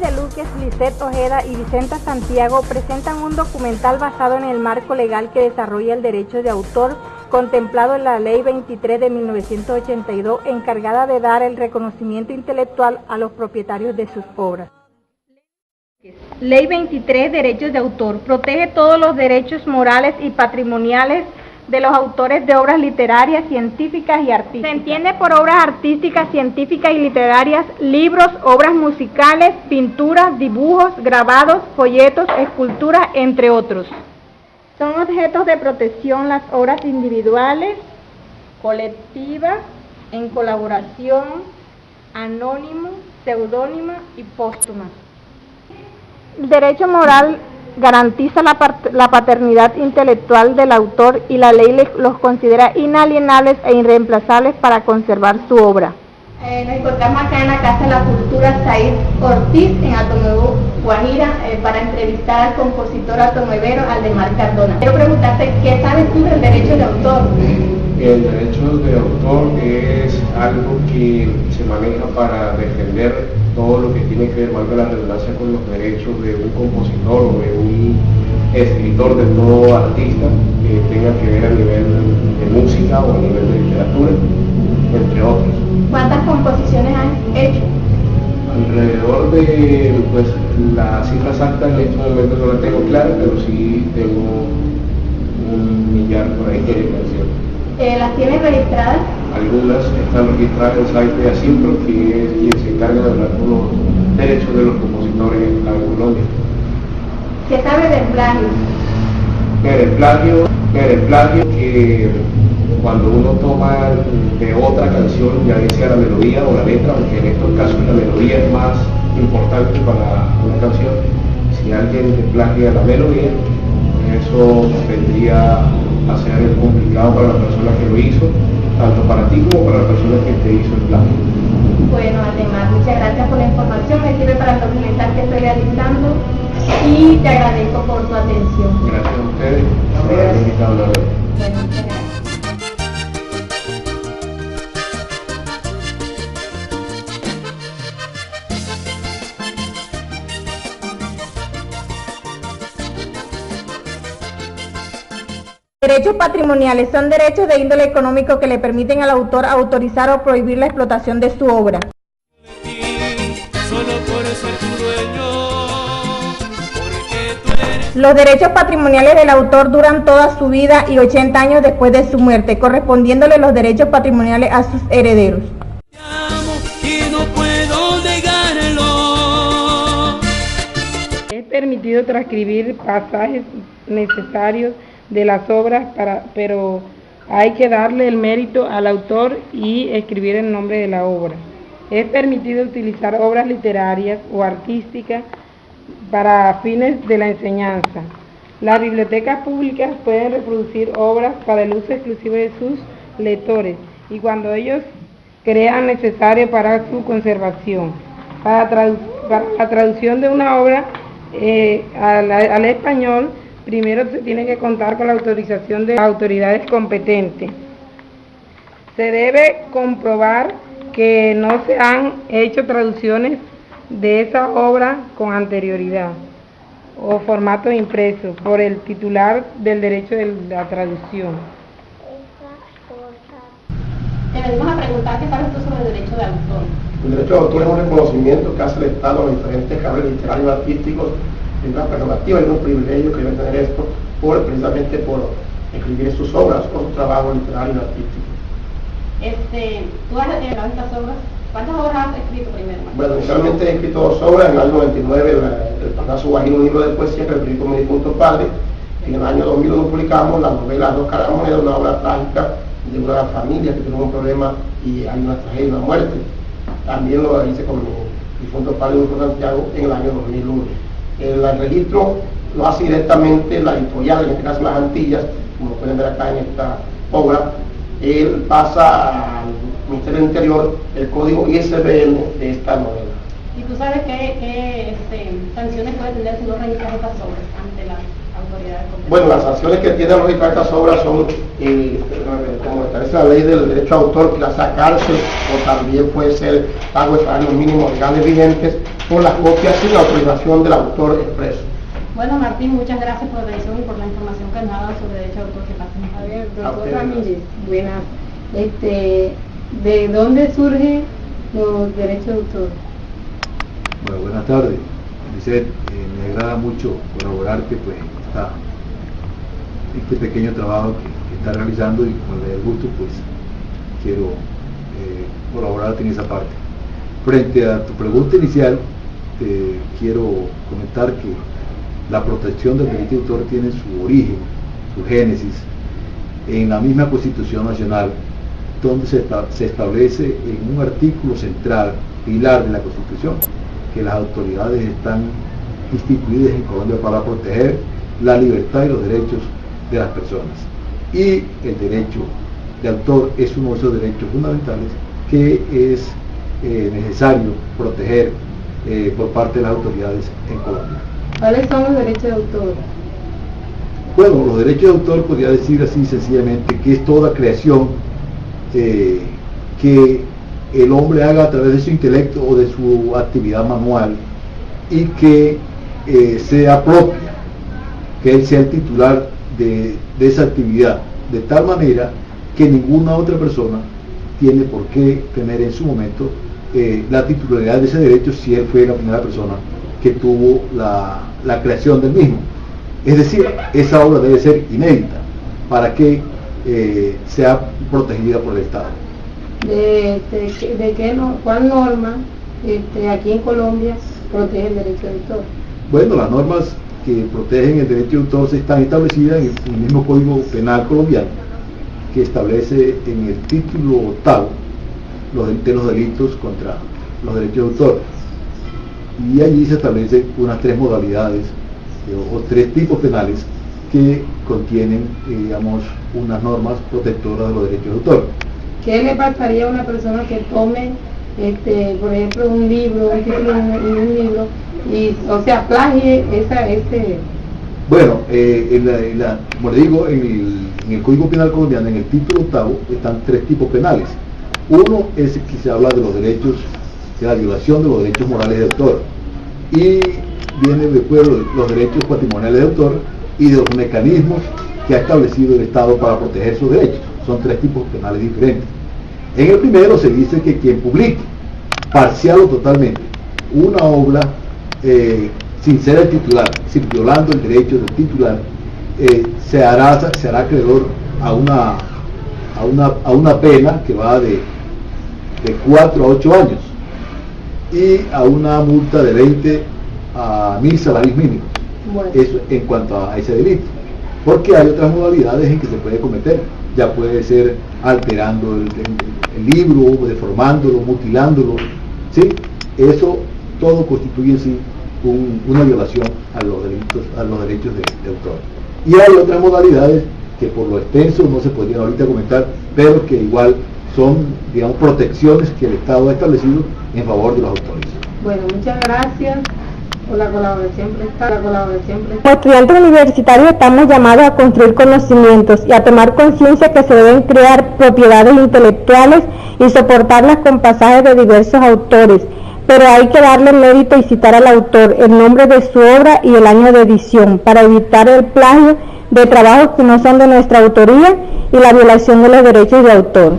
de Luques, Lisette Ojeda y Vicenta Santiago presentan un documental basado en el marco legal que desarrolla el derecho de autor contemplado en la Ley 23 de 1982, encargada de dar el reconocimiento intelectual a los propietarios de sus obras. Ley 23, Derechos de Autor, protege todos los derechos morales y patrimoniales de los autores de obras literarias, científicas y artísticas. Se entiende por obras artísticas, científicas y literarias, libros, obras musicales, pinturas, dibujos, grabados, folletos, esculturas, entre otros. Son objetos de protección las obras individuales, colectivas, en colaboración, anónimo, seudónima y póstuma. El derecho moral garantiza la paternidad intelectual del autor y la ley los considera inalienables e irreemplazables para conservar su obra. Nos encontramos acá en la Casa de la Cultura Said Ortiz, en Atonuevo, Guajira, para entrevistar al compositor autonuevero Aldemar Cardona. Quiero preguntarte, ¿qué sabes tú del derecho de autor? El derecho de autor es algo que se maneja para defender todo lo que tiene que ver, valga la redundancia, con los derechos de un compositor o de un escritor, de todo artista que tenga que ver a nivel de música o a nivel de literatura, entre otros. ¿Cuántas composiciones han hecho? Alrededor de, pues, la cifra exacta en este momento no la tengo clara, pero sí tengo un millar por ahí de canciones. ¿Las tienes registradas? Algunas están registradas en el site de Asimpro, que es quien se encarga de hablar con los derechos de los compositores en Colombia. ¿Qué sabes del plagio? El plagio que cuando uno toma de otra canción, ya sea la melodía o la letra, aunque en estos casos la melodía es más importante para una canción, si alguien te plagia la melodía, eso vendría a ser complicado para la persona que lo hizo, tanto para ti como para la persona que te hizo el plagio. Bueno, además, muchas gracias por la información, me sirve para el documental que estoy realizando y te agradezco por tu atención. Gracias a ustedes por haberme invitado a la vez. Bueno, muchas gracias. Derechos patrimoniales son derechos de índole económico que le permiten al autor autorizar o prohibir la explotación de su obra. Los derechos patrimoniales del autor duran toda su vida y 80 años después de su muerte, correspondiéndole los derechos patrimoniales a sus herederos. Es permitido transcribir pasajes necesarios de las obras, pero hay que darle el mérito al autor y escribir el nombre de la obra. Es permitido utilizar obras literarias o artísticas para fines de la enseñanza. Las bibliotecas públicas pueden reproducir obras para el uso exclusivo de sus lectores y cuando ellos crean necesario para su conservación. Para la traducción de una obra al español, primero se tiene que contar con la autorización de las autoridades competentes. Se debe comprobar que no se han hecho traducciones de esa obra con anterioridad o formato impreso por el titular del derecho de la traducción. Te venimos a preguntar qué sabes tú sobre el derecho de autor. El derecho de autor es un reconocimiento que hace el Estado a los diferentes cabos literarios y artísticos. Es una prerrogativa y un privilegio que debe tener esto precisamente por escribir sus obras o su trabajo literario y artístico. ¿Tú has elaborado estas obras? ¿Cuántas obras has escrito primero? Bueno, inicialmente he escrito 2 obras. En el año 99, el Palacio Guajiro, un libro de poesía que escribí con mi difunto padre. En el año 2001 publicamos la novela Dos caras de moneda, una obra trágica de una familia que tuvo un problema y hay una tragedia, una muerte. También lo hice con mi difunto padre Vicente Santiago en el año 2001. El registro lo hace directamente la editorial, en este caso Las Antillas, como pueden ver acá en esta obra. Él pasa al Ministerio del Interior el código ISBN de esta novela. ¿Y tú sabes qué sanciones puede tener si no registras estas obras ante las autoridades competentes? Bueno, las sanciones que tienen los registrar estas obras son, como establece la ley del derecho de autor, que la cárcel o también puede ser pago de salarios mínimos legales vigentes por la copia sin autorización del autor expreso. Bueno, Martín, muchas gracias por la atención y por la información que nos ha dado sobre derecho de autor. Que pasen. A ver, doctor Ramírez, buenas. ¿De dónde surgen los derechos de autor? Bueno, buenas tardes, Lisette. Me agrada mucho colaborarte pues este pequeño trabajo que estás realizando, y con el gusto pues quiero colaborarte en esa parte. Frente a tu pregunta inicial, te quiero comentar que la protección del derecho de autor tiene su origen, su génesis, en la misma Constitución Nacional, donde se establece en un artículo central, pilar de la Constitución, que las autoridades están instituidas en Colombia para proteger la libertad y los derechos de las personas. Y el derecho de autor es uno de esos derechos fundamentales que es necesario proteger por parte de las autoridades en Colombia. ¿Cuáles son los derechos de autor? Bueno, los derechos de autor podría decir así sencillamente que es toda creación que el hombre haga a través de su intelecto o de su actividad manual, y que sea propia, que él sea el titular de esa actividad, de tal manera que ninguna otra persona tiene por qué tener en su momento la titularidad de ese derecho si él fue la primera persona que tuvo la creación del mismo. Es decir, esa obra debe ser inédita para que sea protegida por el Estado. ¿Cuál norma aquí en Colombia protege el derecho de autor? Bueno, las normas que protegen el derecho de autor están establecidas en el mismo Código Penal colombiano, que establece en el título 8º de los delitos contra los derechos de autor. Y allí se establecen unas 3 modalidades o 3 tipos penales que contienen, digamos, unas normas protectoras de los derechos de autor. ¿Qué le pasaría a una persona que tome, por ejemplo, un libro, un título en un libro, y, o sea, plagie Bueno, como le digo, en el Código Penal colombiano, en el título 8º, están 3 tipos penales. Uno es que se habla de los derechos, de la violación de los derechos morales de autor, y viene después los derechos patrimoniales de autor y de los mecanismos que ha establecido el Estado para proteger sus derechos. Son 3 tipos penales diferentes. En el primero se dice que quien publique, parcial o totalmente, una obra sin ser el titular, sin violando el derecho del titular, se hará acreedor a una pena que va de 4 a 8 años y a una multa de 20 a 1000 salarios mínimos. Bueno. Eso en cuanto a ese delito, porque hay otras modalidades en que se puede cometer. Ya puede ser alterando el libro, deformándolo, mutilándolo, ¿sí? Eso todo constituye en sí una violación a los derechos de autor. Y hay otras modalidades que por lo extenso no se podrían ahorita comentar, pero que igual son, digamos, protecciones que el Estado ha establecido en favor de los autores. Bueno, muchas gracias por la colaboración prestada. Como estudiantes universitarios estamos llamados a construir conocimientos y a tomar conciencia que se deben crear propiedades intelectuales y soportarlas con pasajes de diversos autores, pero hay que darle mérito y citar al autor, el nombre de su obra y el año de edición, para evitar el plagio de trabajos que no son de nuestra autoría y la violación de los derechos de autor.